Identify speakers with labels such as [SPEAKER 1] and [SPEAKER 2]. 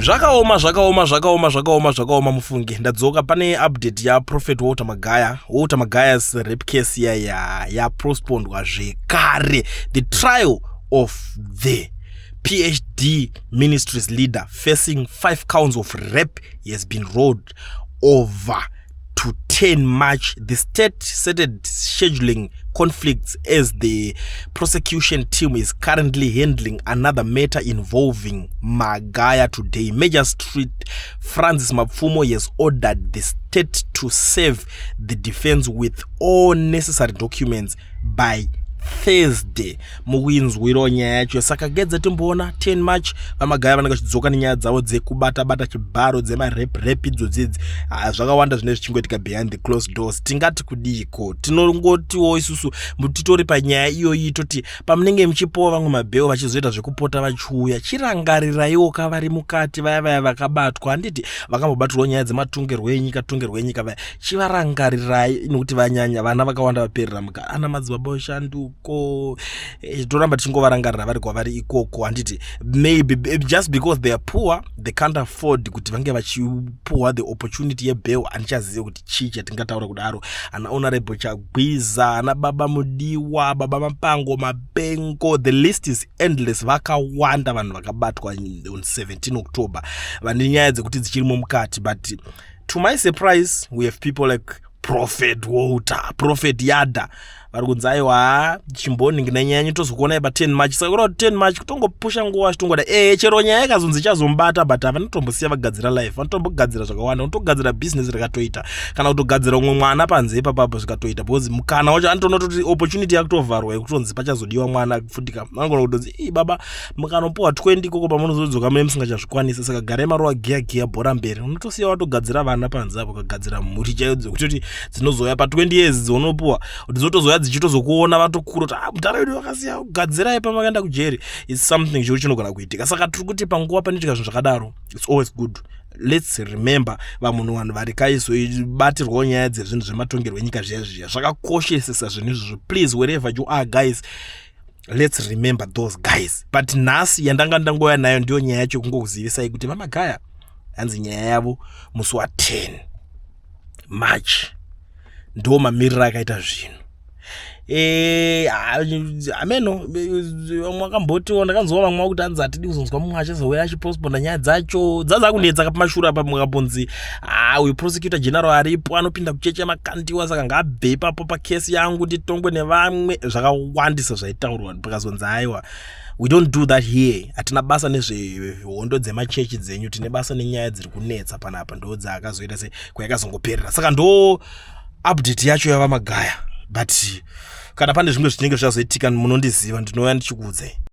[SPEAKER 1] Zvakaoma mufunge. Ndadzoka pane update ya Prophet Walter Magaya's rape case ya postponed zvekare. The trial of the PhD ministries leader facing 5 counts of rape has been rolled over to 10 March. The state started scheduling conflicts as the prosecution team is currently handling another matter involving Magaya today. Magistrate Francis Mapfumo has ordered the state to serve the defense with all necessary documents by Thursday. Muwinzwiro nyaya yacho saka gedza timboona 10 March vamagaya vanenge vachidzoka nenyaya dzavo dzekubata chibharo dzemarape idzodzi zvakawanda zvine zvichingoitika behind the closed doors. Tingati kudiko, tinongotiwo isusu titori panyaya iyoyi toti pamunenge muchipowa vamwe mabheo vachizoita zvekupota vachiuya chirangarirayiwo kavari mukati vaya vakabatwa, handiti vakambobatirwa nyaya dzematongerwo enyika vaya chivarangarirai nokuti vanyanya vana vakawanda vaperera mukati ana madzibaba oshanduko toramba tichingovarangarira vari kwavari ikoko, handiti maybe just because they are poor they can't afford kuti vange vachipuwa the opportunity yebail. Handichazivi kuti chii chatingataura kudaro. Ana honorable Chagwiza, ana baba Mudiwa, baba Mapango, Mapengo, the list is endless. Vakawanda vanhu vakabatwa on 17 October vane nyaya dzekuti dzichirimo mukati. But to my surprise we have people like Prophet Walter, Prophet Yada vari kunzi aiwa chimboningi nanyanya tozokuona pa 10 March. Saka kuti 10 March kutongopusha nguva chitongoda chero nyaya yakazonzi chazombata but vanotombosiya vagadzira life, vanotombogadzira zvakawanda, vanotogadzira business rakatoita kana kutogadzira umwe mwana panze ipapo zvikatoita because mukana wacho anotoona kuti opportunity yakutovharwa yekutonzi pachazodiwa mwana kufundika. Vanogona kutonzi baba mukanopuwa 20 koko pamunozodzoka mune musingachazvikwanisa, saka garai maruva giya bhora mberi. Unotosiya watogadzira vana panze apo ukagadzira mhuri chaiyo kuti dzinozoya pa 20 years dzaunopuwa kuti dzotozoya dzichitozokuona vatokura mutara wedu wakasiya kugadzirai pamakaenda kujeri. It's something chinogona kuitika. Saka tiri kuti panguva panoitika zvinhu zvakadaro it's always good. Let's remember vanhu vari kaizobatirwawo nyaya dzezvinhu zvematongerwo enyika zviya zvakakoshesesa zvinhu izvozvo. Please wherever you are guys, let's remember those guys. But nhasi yandangoya nayo ndiyo nyaya yacho kungokuzivisai kuti vamagaya hanzi nyaya yavo musi wa10 March ndo mamiriro akaita zvinhu. Ameno mwakambotiwo ndakanzwa vamwe kuti hanzi hatidi kuzonzwa mumwe achazouya achipostponda nyaya dzacho dzakunetsa kapamashura apa mukabonzi uyu prosecutor general aripo anopinda kuchecha makandiwa saka ngaabve ipapo pakesi yangu nditongwe nevamwe. Zvakawandisa zvaitaurwa pakazonzi aiwa we don't do that here. Hatina basa nezvehondo dzemachechi dzenyu, tine basa nenyaya dziri kunetsa panapa ndo dzaakazoita kwayakazongoperera. Saka ndo update yacho yavamagaya. But kana pane zvimwe zvinenge zvazoitika munondiziva ndinouya ndichikuudzai.